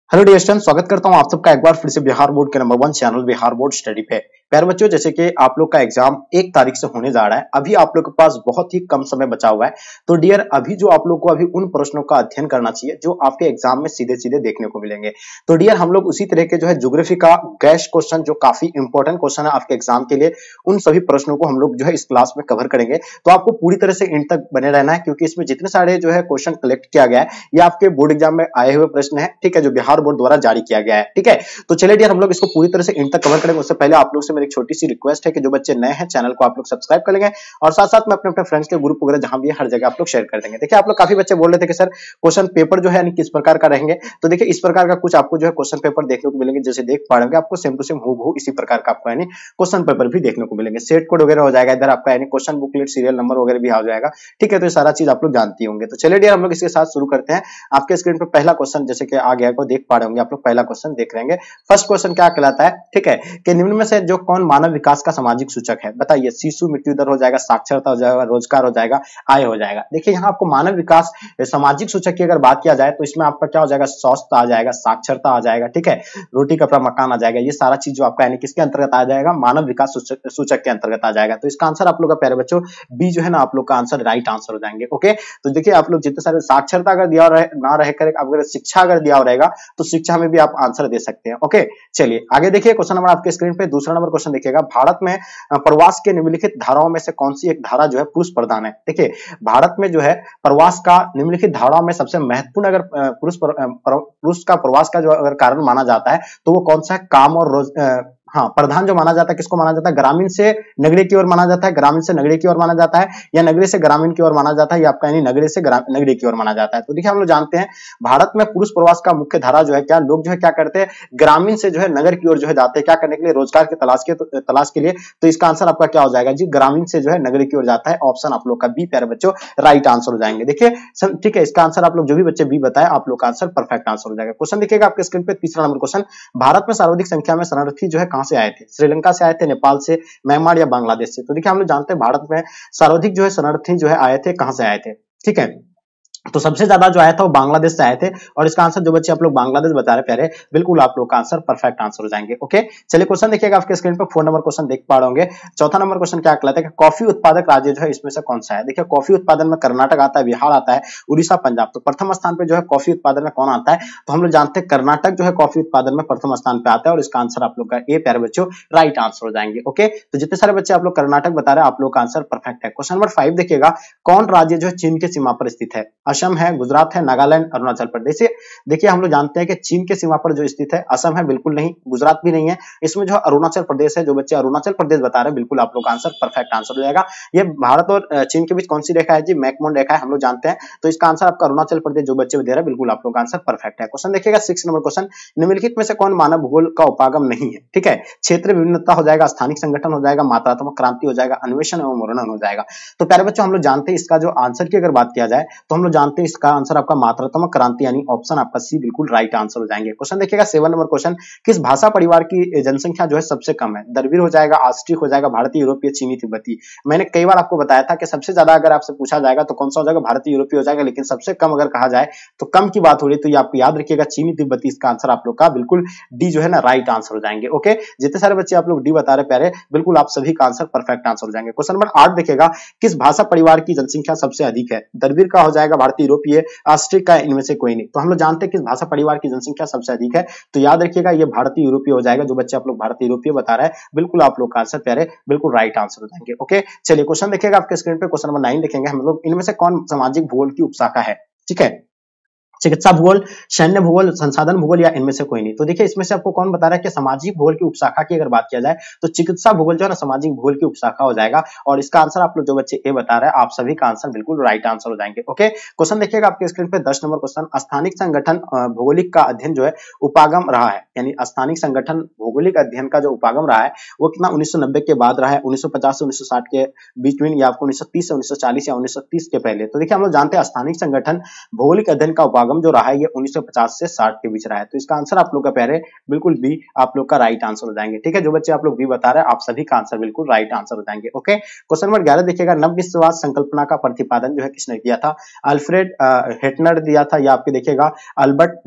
Hello dear student, स्वागत करता हूं आप सबका एक बार फिर से बिहार बोर्ड के number 1 channel Bihar board study पे। प्यारे बच्चों, जैसे कि आप लोग का एग्जाम 1 तारीख से होने जा रहा है। अभी आप लोग के पास बहुत ही कम समय बचा हुआ है। तो डियर, अभी जो आप लोग को अभी उन प्रश्नों का अध्ययन करना चाहिए जो आपके एग्जाम में सीधे-सीधे देखने को मिलेंगे। तो डियर, हम लोग उसी तरह के जो है ज्योग्राफी का गैस क्वेश्चन, जो काफी इंपॉर्टेंट क्वेश्चन है आपके एग्जाम के लिए, उन सभी प्रश्नों को हम लोग जो है इस क्लास में कवर करेंगे। तो आपको पूरी तरह से एंड तक बने रहना है, क्योंकि इसमें जितने सारे जो है क्वेश्चन कलेक्ट किया गया है, ये आपके बोर्ड एग्जाम में आए हुए प्रश्न है, ठीक है, जो बिहार बोर्ड द्वारा जारी किया गया है। ठीक है, तो चलिए डियर, हम लोग इसको पूरी तरह से एंड तक कवर करेंगे। उससे पहले आप लोग से मेरी एक छोटी सी रिक्वेस्ट है कि जो बच्चे नए हैं चैनल को आप लोग सब्सक्राइब कर लेंगे और साथ-साथ में अपने-अपने फ्रेंड्स के ग्रुप वगैरह जहां भी है हर जगह आप लोग शेयर कर देंगे। देखिए, आप लोग काफी बच्चे बोल रहे थे कि सर क्वेश्चन पेपर जो है यानी किस प्रकार का रहेंगे। तो देखिए, इस प्रकार का कुछ आपको जो है क्वेश्चन पेपर देखने को मिलेंगे। जैसे देख पा रहे होंगे, आपको सेम टू सेम हूबहू इसी प्रकार का आपको यानी क्वेश्चन पेपर भी देखने को मिलेंगे। सेट कोड वगैरह हो जाएगा इधर आपका, यानी क्वेश्चन बुकलेट, सीरियल नंबर वगैरह भी आ जाएगा। ठीक है, तो ये सारा चीज आप लोग जानती होंगे। तो चलिए डियर, हम लोग इसके साथ शुरू करते हैं। आपके स्क्रीन पर पहला क्वेश्चन जैसे कि आ गया को देख पा रहे होंगे आप लोग। पहला क्वेश्चन देख रहे हैं। फर्स्ट क्वेश्चन क्या कहलाता है, ठीक है, कि निम्न में से जो कौन मानव विकास का सामाजिक सूचक है? बताइए। शिशु मृत्यु दर हो जाएगा, साक्षरता हो जाएगा, रोजगार हो जाएगा, आय हो जाएगा। देखिए, यहाँ आपको मानव विकास सामाजिक सूचक की अगर बात किया जाए तो इसमें आपका क्या हो जाएगा, स्वास्थ्य आ जाएगा, साक्षरता आ जाएगा, ठीक है, रोटी कपड़ा मकान आ जाएगा। ये सारा चीज जो आपका यानी किसके अंतर्गत आ जाएगा, मानव विकास सूचक के अंतर्गत आ जाएगा। तो इसका आंसर आप लोग का प्यारे बच्चों बी जो है ना, आप लोग का आंसर राइट आंसर हो जाएंगे। ओके, तो देखिए, आप लोग जितने सारे साक्षरता अगर दिया रहे ना रहे कर, अगर शिक्षा अगर दिया रहेगा तो शिक्षा में भी आप आंसर दे सकते हैं। ओके, चलिए आगे देखिए। क्वेश्चन नंबर आपके स्क्रीन पे दूसरा नंबर क्वेश्चन देखिएगा। भारत में प्रवास के निम्नलिखित धाराओं में से कौन सी एक धारा जो है पुरुष प्रधान है? देखिए, भारत में जो है प्रवास का निम्नलिखित धाराओं में सबसे महत्वपूर्ण अगर पुरुष का प्रवास का जो अगर कारण माना जाता है तो वो कौन सा है? काम और हाँ, प्रधान जो माना जाता है, किसको माना जाता है? ग्रामीण से नगरीय की ओर माना जाता है, ग्रामीण से नगरीय की ओर माना जाता है, या नगरीय से ग्रामीण की ओर माना जाता है, या आपका यानी नगरीय से नगरीय की ओर माना जाता है। तो देखिए, हम लोग जानते हैं भारत में पुरुष प्रवास का मुख्य धारा जो है क्या, लोग जो है क्या करते हैं, ग्रामीण से जो है नगर की ओर जो है जाते हैं, क्या करने के लिए? रोजगार की तलाश के लिए। तो इसका आंसर आपका क्या हो जाएगा जी? ग्रामीण से जो है नगरीय की ओर जाता है। ऑप्शन आप लोग का बी प्यारे बच्चों राइट आंसर हो जाएंगे। देखिए, ठीक है, इसका आंसर आप लोग जो भी बच्चे बी बताए, आप लोग का आंसर परफेक्ट आंसर हो जाएगा। क्वेश्चन देखिएगा आपके स्क्रीन पे तीसरा नंबर क्वेश्चन। भारत में सर्वाधिक संख्या में शरणार्थी जो है कहां से आए थे? श्रीलंका से आए थे, नेपाल से, म्यांमार या बांग्लादेश से? तो देखिए, हम लोग जानते हैं भारत में सर्वाधिक जो है शरणार्थी जो है आए थे, कहां से आए थे? ठीक है, तो सबसे ज्यादा जो आया था वो बांग्लादेश से आए थे। और इसका आंसर जो बच्चे आप लोग बांग्लादेश बता रहे प्यारे, बिल्कुल आप लोग का आंसर परफेक्ट आंसर हो जाएंगे। ओके, चलिए क्वेश्चन देखिएगा आपके स्क्रीन पर 4 नंबर क्वेश्चन देख पा रहे होंगे। चौथा नंबर क्वेश्चन क्या कहलाता है कि कॉफी उत्पादक राज्य जो है इसमें से कौन सा है? देखिए, कॉफी उत्पादन में कर्नाटक आता है, बिहार आता है, उड़ीसा, पंजाब। तो प्रथम स्थान पे जो है कॉफी उत्पादन में कौन आता है? तो हम लोग जानते हैं कर्नाटक जो है कॉफी उत्पादन में प्रथम स्थान पे आता है। और इसका आंसर आप लोग का ए प्यारे बच्चों राइट आंसर हो जाएंगे। ओके, तो जितने सारे बच्चे आप लोग कर्नाटक बता रहे हैं, आप लोग का आंसर परफेक्ट है। क्वेश्चन नंबर 5 देखिएगा। कौन राज्य जो है चीन के सीमा पर स्थित है? असम है, गुजरात है, नागालैंड, अरुणाचल प्रदेश। देखिए, हम लोग जानते हैं कि चीन के सीमा पर जो स्थित है, असम है, बिल्कुल नहीं, गुजरात भी नहीं है, इसमें जो अरुणाचल प्रदेश है। जो बच्चे अरुणाचल प्रदेश बता रहे हैं, बिल्कुल आप लोग का आंसर परफेक्ट आंसर हो जाएगा। ये भारत और चीन के बीच कौन सी रेखा है जी? मैकमोहन रेखा है, हम लोग जानते हैं। तो इसका आंसर आपका अरुणाचल प्रदेश जो बच्चे दे रहे हैं, बिल्कुल आप लोग का आंसर परफेक्ट है। क्वेश्चन देखिएगा 6 नंबर क्वेश्चन। निम्नलिखित में से कौन मानव भूगोल का उपागम नहीं है? ठीक है, क्षेत्रीय विभिन्नता हो जाएगा, स्थानिक संगठन हो जाएगा, मात्रात्मक क्रांति हो जाएगा, अन्वेषण एवं वर्णन हो जाएगा। तो प्यारे बच्चों, हम लोग जानते हैं इसका जो आंसर की अगर बात किया जाए तो हम लोग जानते हैं इसका आंसर आपका मात्रात्मक क्रांति, यानी ऑप्शन आपका सी बिल्कुल राइट आंसर हो जाएंगे। क्वेश्चन देखिएगा 7 नंबर क्वेश्चन। किस भाषा परिवार की जनसंख्या जो है सबसे कम है? द्रविड़ हो जाएगा, ऑस्ट्रिक हो जाएगा, भारतीय, यूरोपीय, चीनी, तिब्बती। मैंने कई बार आपको बताया था कि सबसे ज्यादा अगर आपसे पूछा जाएगा तो कौन सा हो जाएगा? भारतीय, यूरोपीय हो जाएगा। लेकिन सबसे कम अगर कहा जाए तो कम की बात हो रही, तो ये आपको याद रखिएगा चीनी, तिब्बती। इसका आंसर आप लोग का बिल्कुल डी जो है ना राइट आंसर हो जाएंगे। ओके, जितने सारे बच्चे आप लोग डी बता रहे प्यारे, बिल्कुल आप सभी का आंसर परफेक्ट आंसर हो जाएंगे। क्वेश्चन नंबर 8 देखिएगा। किस भाषा परिवार की जनसंख्या सबसे अधिक है? द्रविड़ का हो जाएगा, भारतीय, यूरोपीय, ऑस्ट्रिक का, इनमें से कोई नहीं। तो हम लोग जानते हैं किस भाषा परिवार की जनसंख्या सबसे अधिक है, तो याद रखिएगा ये भारतीय, यूरोपीय हो जाएगा। जो बच्चे आप लोग भारतीय, यूरोपीय बता रहे हैं, बिल्कुल आप लोग का आंसर प्यारे बिल्कुल राइट आंसर हो जाएंगे। ओके, चलिए क्वेश्चन देखिएगा आपके स्क्रीन पे। क्वेश्चन नंबर 9 देखेंगे हम लोग। इनमें से कौन सामाजिक भूगोल की उपशाखा है? ठीक है, चिकित्सा भूगोल, सैन्य भूगोल, संसाधन भूगोल, या इनमें से कोई नहीं। तो देखिए, इसमें से आपको कौन बता रहा है कि सामाजिक भूगोल की उपशाखा की अगर बात किया जाए तो चिकित्सा भूगोल जो है ना सामाजिक भूगोल की उपशाखा हो जाएगा। और इसका आंसर आप लोग जो बच्चे ए बता रहे हैं, आप सभी का आंसर बिल्कुल राइट आंसर हो जाएंगे। ओके, क्वेश्चन देखिएगा आपके स्क्रीन पे 10 नंबर क्वेश्चन। स्थानिक संगठन भौगोलिक का अध्ययन जो है उपागम रहा है, यानी स्थानिक संगठन भौगोलिक अध्ययन का जो उपागम रहा है वो कितना 1990 के बाद रहा है, 1950 से 1960 के बीच में, या आपको 1930 से 1940 या 1930 के पहले? तो देखिए, हम लोग जानते हैं स्थानिक संगठन भौगोलिक अध्ययन का उपागम उद्गम जो रहा है ये 1950 से 60 के बीच रहा है। तो इसका आंसर आप लोग का प्यारे बिल्कुल बी आप लोग का राइट आंसर हो जाएंगे। ठीक है, जो बच्चे आप लोग बी बता रहे हैं आप सभी का आंसर बिल्कुल राइट आंसर हो जाएंगे। ओके, क्वेश्चन नंबर 11 देखिएगा, नवनिश्चयवाद संकल्पना का प्रतिपादन जो है किसने किया था? अल्फ्रेड हेटनर दिया था, या आपके देखिएगा अल्बर्ट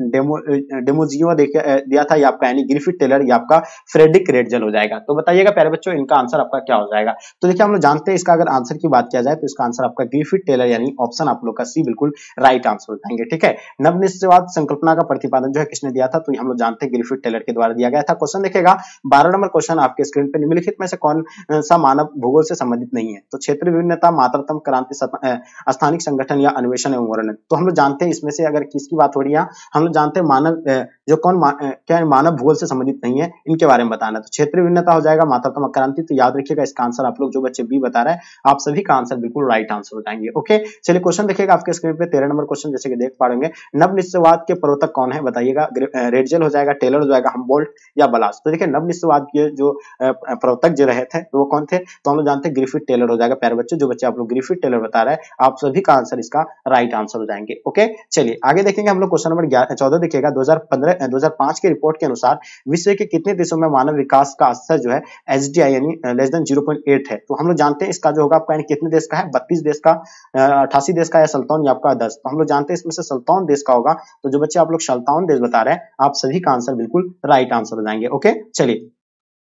डेमोजियो दिया था, या आपका यानी ग्रिफिथ टेलर, या आपका फ्रेडरिक रेटजेल हो जाएगा। तो बताइएगा प्यारे बच्चों इनका आंसर आपका क्या हो जाएगा? तो देखिए हम लोग जानते हैं इसका अगर आंसर की बात किया जाए तो इसका आंसर आपका ग्रिफिथ टेलर यानी ऑप्शन आप लोग का सी बिल्कुल राइट आंसर हो जाएंगे। ठीक है, नवनिश्चयवाद संकल्पना का प्रतिपादन जो है किसने दिया था? तो हम लोग जानते हैं ग्रिफिथ टेलर के द्वारा दिया गया था। क्वेश्चन देखिएगा 12 नंबर क्वेश्चन आपके स्क्रीन पे, निम्नलिखित में से कौन सा मानव भूगोल से संबंधित नहीं है? तो क्षेत्र विभिन्नता, मातृत्व, क्रांति, स्थानिक संगठन या अन्वेषण एवं वर्णन। तो हम लोग जानते हैं इसमें से अगर किसकी बात हो रही है, हम लोग जानते हैं मानव जो कौन क्या मानव भूगोल से संबंधित नहीं है इनके बारे में बताना। तो क्षेत्र विभिन्नता हो जाएगा, मातृत्व, क्रांति। तो याद रखिएगा इसका आंसर आप लोग जो बच्चे बी बता रहे हैं आप सभी का आंसर बिल्कुल राइट आंसर हो जाएंगे। ओके, चलिए क्वेश्चन देखिएगा आपके स्क्रीन पे 13 नंबर क्वेश्चन, जैसे कि देख पाएंगे, नवनिश्चयवाद के प्रवर्तक कौन है? बताइएगा, रेटजेल हो जाएगा, टेलर हो जाएगा, हम्बोल्ट या बलास। तो देखिए नवनिश्चयवाद के जो प्रवर्तक जो रहे थे वो कौन थे? तो हम लोग जानते हैं ग्रिफिथ टेलर हो जाएगा प्यारे बच्चों। जो बच्चे आप लोग ग्रिफिथ टेलर बता रहे हैं आप सभी का आंसर इसका राइट आंसर हो जाएंगे। ओके, चलिए आगे देखेंगे हम लोग क्वेश्चन नंबर 14 देखिएगा, 2005 के रिपोर्ट के अनुसार विश्व के कितने देशों में मानव विकास का स्तर जो है एसडीआई यानी लेस देन 0.8 है? तो हम लोग जानते हैं इसका जो होगा आपका कितने देश का है? 32 देश का, 88 देश का, या 57 या आपका 10? तो हम लोग जानते हैं इसमें से 57 देश का होगा। तो जो बच्चे आप लोग 57 देश बता रहे हैं आप सभी का आंसर बिल्कुल राइट आंसर हो जाएंगे। ओके, चलिए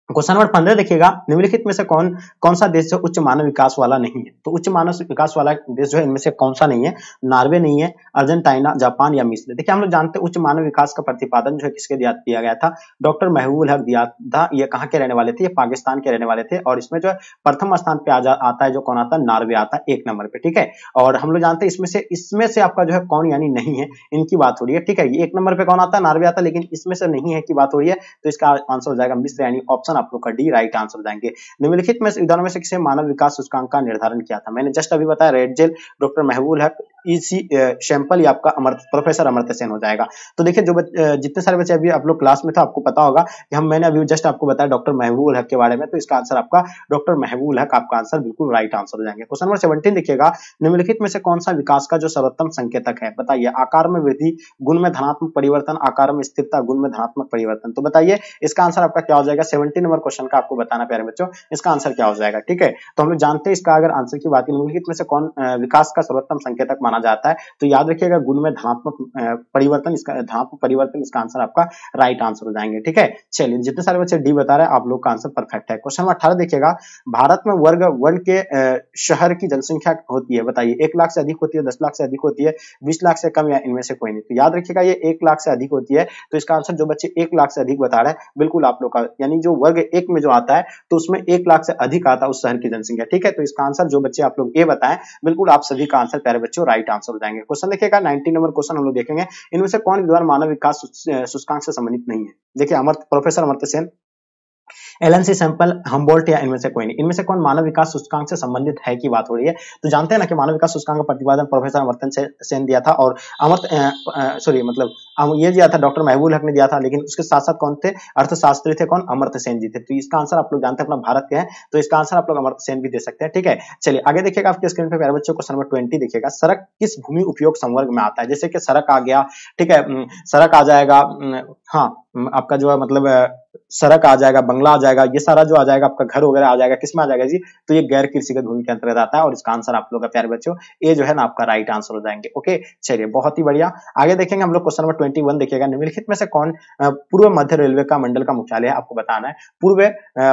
क्वेश्चन नंबर 15 देखिएगा, निम्नलिखित में से कौन सा देश जो उच्च मानव विकास वाला नहीं है? तो उच्च मानव विकास वाला देश जो है इनमें से कौन सा नहीं है? नॉर्वे नहीं है, अर्जेंटीना, जापान या मिस्र। देखिए हम लोग जानते हैं उच्च मानव विकास का प्रतिपादन जो है किसके दिया गया था? डॉक्टर महबूब हक दिया था। ये कहाँ के रहने वाले थे? ये पाकिस्तान के रहने वाले थे। और इसमें जो है प्रथम स्थान पे आता है जो कौन आता है? नॉर्वे आता है 1 नंबर पे। ठीक है, और हम लोग जानते हैं इसमें से आपका जो है कौन यानी नहीं है इनकी बात हो रही है। ठीक है, ये 1 नंबर पे कौन आता है? नॉर्वे आता है, लेकिन इसमें से नहीं है की बात हो रही है। तो इसका आंसर हो जाएगा मिस्र यानी ऑप्शन आप लोग का डी राइट आंसर हो जाएंगे। निम्नलिखित में से उदाहरणों में से किसे मानव विकास सूचकांक का निर्धारण किया था? मैंने जस्ट अभी बताया, रेटजेल, डॉक्टर महबूब हक, ईसी सैंपल, या आपका प्रोफेसर अमर्त्य सेन हो जाएगा। तो देखिए जो जितने सारे बच्चे अभी आप लोग क्लास में था आपको पता होगा कि मैंने अभी जस्ट आपको बताया डॉक्टर महबूब हक के बारे में। तो इसका आंसर आपका डॉक्टर महबूब हक आपका आंसर बिल्कुल राइट आंसर हो जाएंगे। क्वेश्चन नंबर 17 देखिएगा, निम्नलिखित में से कौन सा विकास का जो सर्वोत्तम संकेतक है? बताइए, आकार में वृद्धि, गुण में धनात्मक परिवर्तन, आकार में स्थिरता, गुण में धनात्मक परिवर्तन। तो बताइए इसका आंसर आपका क्या हो जाएगा? 17 नंबर क्वेश्चन का आपको बताना प्यारे बच्चों, इसका आंसर क्या हो जाएगा। ठीक है, तो हम लोग जानते हैं इसका अगर आंसर की बात निम्नलिखित में से कौन विकास का सर्वोत्तम संकेतक माना जाता है? तो याद रखिएगा गुण में धनात्मक परिवर्तन, इसका धनात्मक परिवर्तन इसका आंसर आपका राइट आंसर हो जाएंगे। ठीक है, चलिए जितने सारे बच्चे डी बता रहे हैं आप लोग का आंसर परफेक्ट है। क्वेश्चन नंबर 18 देखिएगा, भारत में वर्ग 1 के शहर की जनसंख्या होती है? बताइए 1 लाख से अधिक होती है, 10 लाख से अधिक होती है, 20 लाख से कम, या इनमें से कोई नहीं? तो याद रखिएगा ये 1 लाख से अधिक होती है। तो इसका आंसर जो बच्चे 1 लाख से अधिक बता रहे हैं बिल्कुल आप लोग का यानी जो वर्ग 1 में जो आता है तो उसमें 1 लाख से अधिक आता है उस शहर की जनसंख्या। ठीक है, तो इसका आंसर जो बच्चे आप लोग ए बताएं बिल्कुल आप सभी का आंसर प्यारे बच्चों राइट आंसर हो जाएंगे। क्वेश्चन देखिएगा 19 नंबर क्वेश्चन हम लोग देखेंगे, इनमें से कौन विद्वान मानव विकास सूचकांक से संबंधित नहीं है? देखिए professor Amartya Sen, LNC sample, Humboldt, या इनमें से कोई नहीं? इनमें से कौन मानव विकास सूचकांक से संबंधित है की बात हो रही है? तो जानते हैं ना कि मानव विकास सूचकांक का प्रतिपादन प्रोफेसर अमर्त्य सेन दिया था, और ये दिया था डॉक्टर महबूब हक ने दिया था, लेकिन उसके साथ साथ कौन थे? अर्थशास्त्री थे कौन? अमर्त्य सेन जी थे। तो इसका आंसर आप लोग जानते हैं अपना भारत के हैं, तो इसका आंसर आप लोग अमर्त्य सेन भी दे सकते हैं। ठीक है, चलिए आगे देखिएगा आपके स्क्रीन पे प्यारे बच्चों, क्वेश्चन नंबर 20 देखिएगा, सड़क किस भूमि उपयोग संवर्ग में आता है? जैसे कि सड़क आ गया, ठीक है, सड़क आ जाएगा, हाँ आपका जो है मतलब सड़क आ जाएगा, बंगला आ जाएगा, ये सारा जो आ जाएगा आपका घर वगैरह आ जाएगा, किसमें आ जाएगा जी? तो ये गैर कृषिगत भूमि के अंतर्गत आता है, और इसका आंसर आप लोग का प्यारे बच्चों ये जो है ना आपका राइट आंसर हो जाएंगे। ओके, चलिए बहुत ही बढ़िया। आगे देखेंगे हम लोग क्वेश्चन नंबर 21 देखिएगा, निम्नलिखित में से कौन पूर्व मध्य रेलवे का मंडल का मुख्यालय है? आपको बताना है पूर्व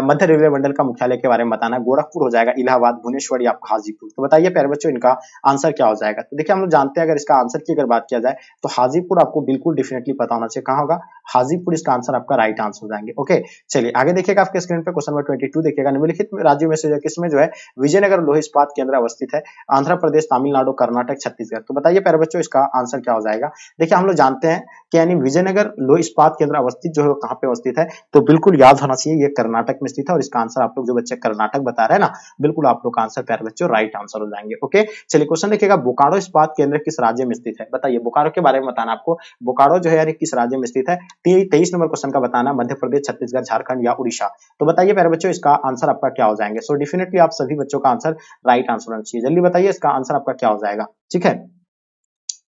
मध्य रेलवे मंडल का मुख्यालय के बारे में बताना है। गोरखपुर हो जाएगा, इलाहाबाद, भुवनेश्वर, या हाजीपुर? तो बताइए प्यारे बच्चों इनका आंसर क्या हो जाएगा? तो देखिए हम लोग जानते हैं अगर इसका आंसर की अगर बात किया जाए तो हाजीपुर आपको बिल्कुल डेफिनेटली पता होना चाहिए। कहाँ होगा? हाजीपुर इसका आंसर आपका राइट आंसर हो जाएंगे। ओके, चलिए आगे देखिएगा आपके स्क्रीन पे क्वेश्चन नंबर 22 देखिएगा, निम्नलिखित राज्यों में से किसमें जो है विजयनगर लोह इस्पात केंद्र अवस्थित है? आंध्र प्रदेश, तमिलनाडु, कर्नाटक, छत्तीसगढ़? तो बताइए प्यारे बच्चों इसका आंसर क्या हो जाएगा? देखिए हम लोग जानते हैं कि यानी विजयनगर लोह इस्पात केंद्र अवस्थित जो है कहाँ पे अवस्थित है? तो बिल्कुल याद होना चाहिए ये कर्नाटक में स्थित है, और इसका आंसर आप लोग जो बच्चे कर्नाटक बता रहे हैं ना बिल्कुल आप लोग का आंसर प्यारे बच्चों राइट आंसर हो जाएंगे। ओके, चलिए क्वेश्चन देखिएगा, बोकारो इस्पात केंद्र किस राज्य में स्थित है? बताइए बोकारो के बारे में बताना आपको, बोकारो जो है यानी किस राज्य में स्थित है? 23 नंबर क्वेश्चन का बताना, मध्य प्रदेश, छत्तीसगढ़, झारखंड, या उड़ीसा? तो बताइए प्यारे बच्चों इसका आंसर आपका क्या हो जाएंगे? सो डेफिनेटली आप सभी बच्चों का आंसर राइट आंसर होना चाहिए, जल्दी बताइए इसका आंसर आपका क्या हो जाएगा। ठीक है,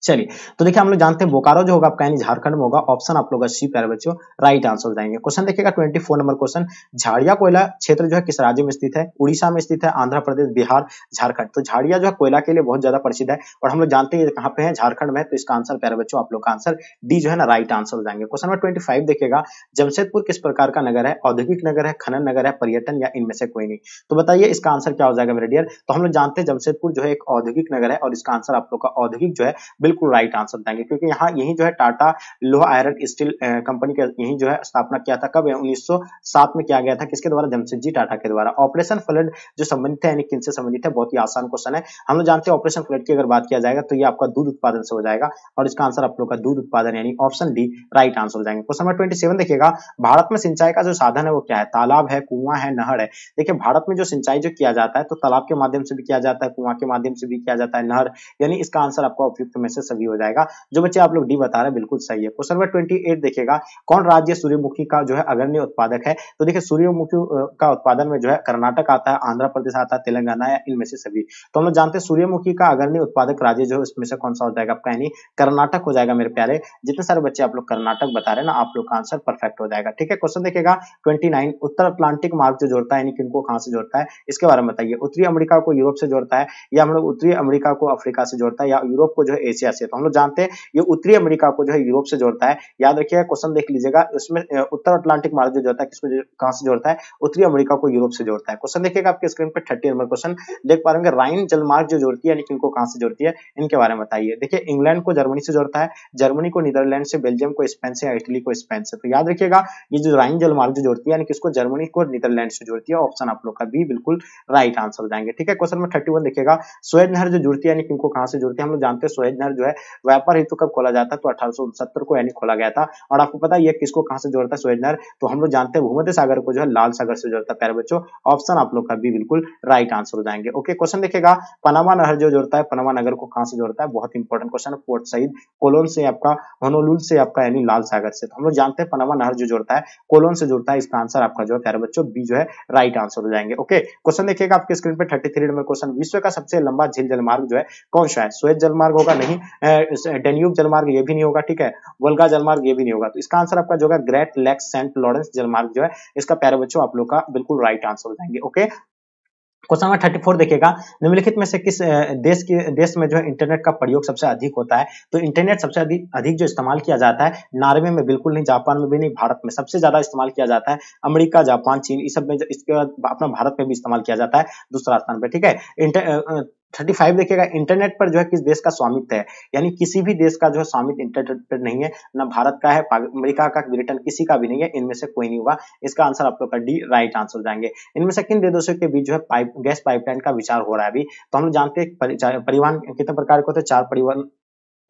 चलिए, तो देखिए हम लोग जानते हैं बोकारो जो होगा आपका यानी झारखंड में होगा। ऑप्शन आप लोग का सी प्यारे बच्चों राइट आंसर हो जाएंगे। क्वेश्चन देखिएगा 24 नंबर क्वेश्चन, झाड़िया कोयला क्षेत्र जो है किस राज्य में स्थित है? उड़ीसा में स्थित है, आंध्र प्रदेश, बिहार, झारखंड। तो झाड़िया जो है कोयला के लिए बहुत ज्यादा प्रसिद्ध है और हम लोग जानते हैं ये कहाँ पे है, झारखंड में। तो इसका आंसर प्यारे बच्चों आप लोग का आंसर डी जो है ना राइट आंसर हो जाएंगे। क्वेश्चन नंबर 25 देखिएगा, जमशेदपुर किस प्रकार का नगर है? औद्योगिक नगर है, खनन नगर है, पर्यटन या इनमें से कोई नहीं? तो बताइए इसका आंसर क्या हो जाएगा मेरे डियर। तो हम लोग जानते हैं जमशेदपुर जो है एक औद्योगिक नगर है और इसका आंसर आप लोग का औद्योगिक जो है बिल्कुल राइट आंसर देंगे, क्योंकि यहाँ यही जो है टाटा लोहा आयरन स्टील कंपनी का यही जो है स्थापना किया था। कब? 1907 में किया गया था। किसके द्वारा? जमशेदजी टाटा के द्वारा। ऑपरेशन फ्लड जो संबंधित है यानी किनसे संबंधित है? बहुत ही आसान क्वेश्चन है। हम लोग जानते हैं ऑपरेशन फ्लड की अगर बात किया जाएगा तो ये आपका दूध उत्पादन से हो जाएगा और इसका आंसर आप लोग का दूध उत्पादन यानी ऑप्शन डी राइट आंसर हो जाएंगे। क्वेश्चन नंबर 27 देखिएगा, भारत में सिंचाई का जो साधन है वो क्या है? तालाब है, कुआं है, नहर है? देखिए भारत में जो सिंचाई जो किया जाता है तो तालाब के माध्यम से भी किया जाता है, कुआं के माध्यम से भी किया जाता है, नहर, यानी इसका आंसर आपका उपयुक्त में से सभी हो जाएगा। जो बच्चे आप लोग डी बता रहे हैं बिल्कुल सही है। क्वेश्चन नंबर 28 देखिएगा, कौन राज्य सूर्यमुखी का जो है अग्रणी उत्पादक है? तो देखिए सूर्यमुखी का उत्पादन में जो है कर्नाटक आता है, आंध्र प्रदेश आता है, तेलंगाना या इनमें से सभी। तो हम लोग जानते हैं सूर्यमुखी का अग्रणी उत्पादक राज्य जो है उसमें से कौन सा हो जाएगा आपका, यानी कर्नाटक हो जाएगा मेरे प्यारे। जितने सारे बच्चे आप लोग कर्नाटक बता रहे हैं ना, आप लोग का आंसर परफेक्ट हो जाएगा। ठीक है, क्वेश्चन देखिएगा 29, उत्तर अटलांटिक मार्ग जो जोड़ता है यानी किनको कहां से जोड़ता है? इसके बारे में बताइए। उत्तरी अमेरिका को यूरोप से जोड़ता है, या हम लोग उत्तरी अमेरिका को अफ्रीका से जोड़ता है, या यूरोप को जो है एशिया से? तो हम लोग जानते हैं ये उत्तरी अमेरिका को जो है यूरोप से जोड़ता है। याद रखिएगा, क्वेश्चन देख लीजिएगा, उसमें उत्तर अटलांटिक मार्ग जो जोड़ता है किसको कहां से जोड़ता है? उत्तरी अमेरिका को यूरोप से जोड़ता है। क्वेश्चन देखिएगा आपके स्क्रीन पर 30 नंबर क्वेश्चन देख पा रहे होंगे, राइन जलमार्ग जो जोड़ती है यानी किनको कहां से जोड़ती है? इनके बारे में बताइए। देखिए इंग्लैंड को जर्मनी से जोड़ता है, जर्मनी को नीदरलैंड से, बेल्जियम को स्पेन से, या इटली को स्पेन से। तो याद रखिएगा ये जो राइन जलमार्ग जो जोड़ती है यानी किसको? जर्मनी को नीदरलैंड से जोड़ती है। ऑप्शन आप लोग का बी बिल्कुल राइट आंसर हो जाएंगे। ठीक है, क्वेश्चन नंबर 31 देखिएगा, सुएज नहर जो जुड़ती है यानी किनको कहां से जुड़ती है? हम लोग जानते हैं सुएज नहर जो है व्यापार हेतु कब खोला जाता है? तो 1869 को यानी खोला गया था। और आपको पता है ये किसको कहां से जोड़ता है सुएज नहर? तो हम लोग जानते हैं भूमध्य सागर को जो है लाल सागर से जोड़ता है प्यारे बच्चों। ऑप्शन आप लोग का बी बिल्कुल राइट आंसर हो जाएंगे। ओके, क्वेश्चन देखिएगा, पनामा नहर जो जोड़ता है, पनामा नगर को कहां से जोड़ता है? बहुत इंपॉर्टेंट क्वेश्चन है। पोर्ट सईद, कोलोन से आपका, होनोलुलु से आपका यानी लाल सागर से। तो हम लोग जानते हैं पनामा नहर जो जोड़ता है कोलोन से जोड़ता है। इसका आंसर आपका जो है प्यारे बच्चों बी जो है राइट आंसर हो जाएंगे। ओके, क्वेश्चन देखिएगा आपके स्क्रीन पे 33 नंबर क्वेश्चन, विश्व का सबसे लंबा झील जलमार्ग जो है कौन सा है? सुएज जलमार्ग होगा नहीं, डेन्यूब जलमार्ग ये भी नहीं होगा, ठीक है, वोल्गा जलमार्ग ये भी नहीं होगा। तो इसका आंसर आपका जो है ग्रेट लेक्स सेंट लॉरेंस जलमार्ग जो है इसका प्यारे बच्चों आप लोग का बिल्कुल राइट आंसर हो जाएंगे। ओके, क्वेश्चन नंबर 34 देखिएगा, निम्नलिखित में से किस देश में जो है इंटरनेट का प्रयोग सबसे अधिक होता है? तो इंटरनेट सबसे अधिक जो इस्तेमाल किया जाता है, नॉर्वे में बिल्कुल नहीं, जापान में भी नहीं, भारत में सबसे ज्यादा इस्तेमाल किया जाता है। अमेरिका, जापान, चीन इस सब में, इसके बाद अपना भारत में भी इस्तेमाल किया जाता है दूसरा स्थान पे। ठीक है, 35 देखिएगा, इंटरनेट पर जो है किस देश का स्वामित्व है? यानी किसी भी देश का जो है स्वामित्व इंटरनेट पर नहीं है, ना भारत का है, अमेरिका का, ब्रिटेन, किसी का भी नहीं है, इनमें से कोई नहीं होगा। इसका आंसर आप लोग का डी राइट आंसर हो जाएंगे। इनमें से किन देशों के बीच जो है गैस पाइपलाइन का विचार हो रहा है अभी? तो हम जानते हैं परिवहन कितने प्रकार के होते हैं? 4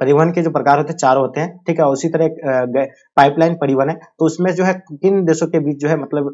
परिवहन के जो प्रकार होते हैं 4 होते हैं। ठीक है, उसी तरह पाइपलाइन परिवहन है। तो उसमें जो है किन देशों के बीच जो है मतलब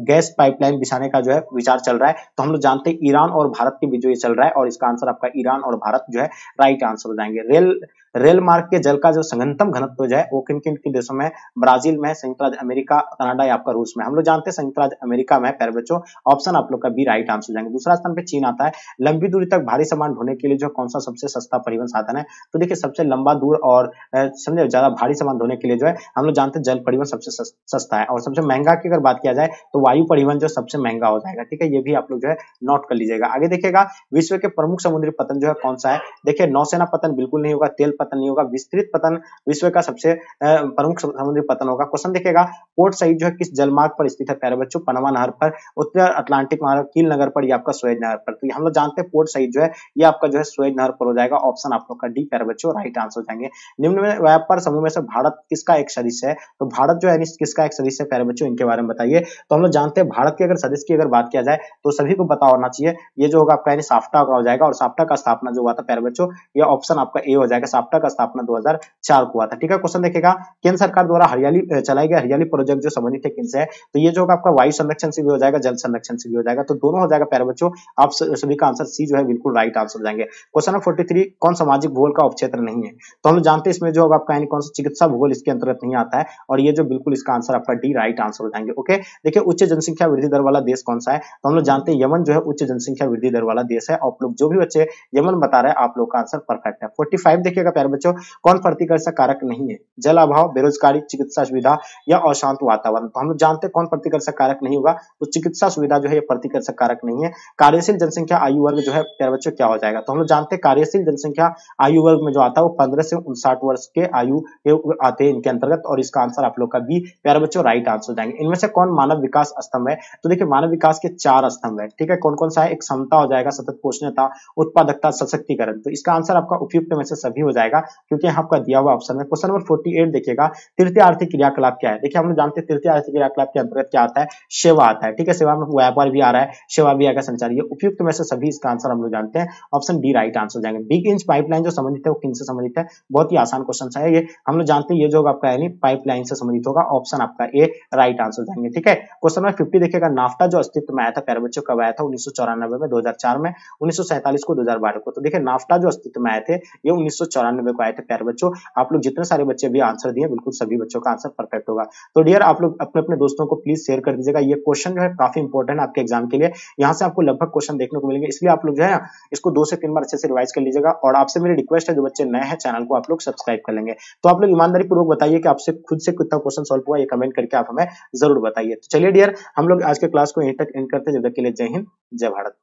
गैस पाइपलाइन बिछाने का जो है विचार चल रहा है? तो हम लोग जानते हैं ईरान और भारत के बीच जो ये चल रहा है और इसका आंसर आपका ईरान और भारत जो है राइट आंसर हो जाएंगे। रेल मार्ग के जल का जो संगतम घनत्व जो है वो किन किन के देशों में? ब्राजील में, संयुक्त राज्य अमेरिका, कनाडा या आपका रूस में? हम लोग जानते हैं संयुक्त राज्य अमेरिका में प्यारे बच्चों। ऑप्शन आप लोग का बी राइट आंसर हो जाएंगे। दूसरा स्थान पे चीन आता है। लंबी दूरी तक भारी सामान ढोने के लिए जो कौन सा सबसे सस्ता परिवहन साधन है? तो देखिए सबसे लंबा दूर और समझे ज्यादा भारी सामान ढोने के लिए जो है हम लोग जानते हैं जल परिवहन सबसे सस्ता है। और सबसे महंगा की अगर बात किया जाए तो वायु परिवहन जो सबसे महंगा हो जाएगा। ठीक है, ये भी आप लोग जो है नोट कर लीजिएगा। आगे देखिएगा, विश्व के प्रमुख समुद्री पतन जो है कौन सा है? देखिए नौसेना पतन बिल्कुल नहीं होगा, तेल पतन नहीं होगा, विस्तृत पतन विश्व का सबसे प्रमुख समुद्री पतन होगा। क्वेश्चन देखिएगा, पोर्ट सईद जो है किस जलमार्ग पर स्थित है प्यारे बच्चों? पनामा नहर पर, उत्तर अटलांटिक मार्ग, कील नगर पर, या आपका सुएज नहर पर? तो हम लोग जानते हैं पोर्ट सईद जो है ये आपका जो है सुएज नहर पर हो जाएगा। ऑप्शन आप लोग का डी प्यारे बच्चों राइट आंसर हो जाएंगे। निम्न में व्यापार समूह में से भारत किसका एक सदस्य है? तो भारत जो है किसका एक सदस्य है प्यारे बच्चों? इनके बारे में बताइए। तो हम लोग जानते हैं भारत के अगर सदस्य की अगर बात किया जाए तो सभी को पता होना चाहिए, ये जो होगा आपका यानी साफ्टा का हो जाएगा। और साफ्टा का स्थापना जो हुआ था प्यारे बच्चों, ये ऑप्शन आपका ए हो जाएगा। साफ्टा का स्थापना 2004 को हुआ था। ठीक है, क्वेश्चन देखिएगा, केंद्र सरकार द्वारा हरियाली चलाई गई हरियाली प्रोजेक्ट जो संबंधित है किनसे है? तो ये जो होगा आपका वायु संरक्षण से भी हो जाएगा, जल संरक्षण से भी हो जाएगा। तो दोनों हो जाएगा प्यारे बच्चों। आप सभी का आंसर सी जो है बिल्कुल राइट आंसर हो जाएंगे। क्वेश्चन नंबर 43, कौन सामाजिक भूगोल का उपक्षेत्र नहीं है? तो हम जानते हैं इसमें जो होगा आपका यानी कौन सा चिकित्सा भूगोल इसके अंतर्गत नहीं आता है। और ये जो बिल्कुल इसका आंसर आपका डी राइट आंसर हो जाएंगे। ओके, देखिए उच्च जनसंख्या वृद्धि दर वाला देश कौन सा है? तो हम लोग जानते हैं यमन जो है उच्च जनसंख्या वृद्धि दर वाला देश है। आप लोग जो भी बच्चे यमन बता रहे हैं आप लोग का आंसर परफेक्ट है। 45 देखिएगा प्यारे बच्चों, कौन प्रतिकर्षक कारक नहीं है? जल अभाव, बेरोजगारी, चिकित्सा सुविधा या अशांत वातावरण। तो हम लोग जानते हैं कौन प्रतिकर्षक कारक नहीं होगा, तो चिकित्सा सुविधा जो है ये प्रतिकर्षक कारक नहीं है। कार्यशील जनसंख्या आयु वर्ग जो है प्यारे बच्चों क्या हो जाएगा? तो हम लोग जानते हैं कार्यशील जनसंख्या आयु वर्ग में जो आता है वो 15 से 59 वर्ष के आयु आते हैं इनके अंतर्गत, और इसका आंसर आप लोग का बी प्यारे बच्चों राइट आंसर हो जाएंगे। इनमें से कौन मानव विकास स्तंभ है? तो देखिए मानव विकास के 4 स्तंभ है, ठीक है। कौन कौन सा है? एक समता हो जाएगा, सतत पोषणीयता, उत्पादकता, सशक्तिकरण। तो इसका आंसर आपका उपयुक्त में से सभी हो जाएगा, क्योंकि यहाँ आपका दिया हुआ ऑप्शन है। क्वेश्चन नंबर 48 देखिएगा, तृतीय आर्थिक क्रियाकलाप क्या है? देखिए हम लोग जानते हैं तृतीय आर्थिक क्रियाकलाप के अंतर्गत क्या आता है? सेवा आता है, ठीक है। सेवा में व्यापार भी आ रहा है, सेवा भी आएगा, संचार। ये उपयुक्त में से सभी इसका आंसर हम लोग जानते हैं, ऑप्शन डी राइट आंसर हो जाएंगे। बिग इंच पाइपलाइन जो संबंधित है वो किन से संबंधित है? बहुत ही आसान क्वेश्चन है ये, हम लोग जानते हैं ये जो आपका है पाइपलाइन से संबंधित होगा, ऑप्शन आपका ए राइट आंसर हो जाएंगे, ठीक है। क्वेश्चन नंबर 50 देखिएगा, नाफ्टा जो अस्तित्व में आया था प्यारे बच्चों कब आया था? 1994 में, 2004 में, 1947 को, 2012 को। तो देखिए नाफ्टा जो अस्तित्व में आए थे ये 1994 को आए थे प्यारे बच्चों। आप लोग जितने सारे बच्चे भी आंसर दिए बिल्कुल सभी बच्चों का आंसर परफेक्ट होगा। तो डियर आप लोग अपने अपने दोस्तों को प्लीज शेयर कर दीजिएगा, ये क्वेश्चन जो है काफी इंपॉर्टेंट है आपके एग्जाम के लिए। यहाँ से आपको लगभग क्वेश्चन देखने को मिलेंगे, इसलिए आप लोग जो है इसको 2 से 3 बार अच्छे से रिवाइज कर लीजिएगा। और आपसे मेरी रिक्वेस्ट है, जो बच्चे नए हैं चैनल को आप लोग सब्सक्राइब कर लेंगे। तो आप लोग ईमानदारी पूर्वक बताइए कि आपसे खुद से कितना क्वेश्चन सॉल्व हुआ, ये कमेंट करके आप हमें जरूर बताइए। तो चलिए डियर हम लोग आज के क्लास को यहीं तक एंड करते हैं। जब तक के लिए जय हिंद, जय भारत।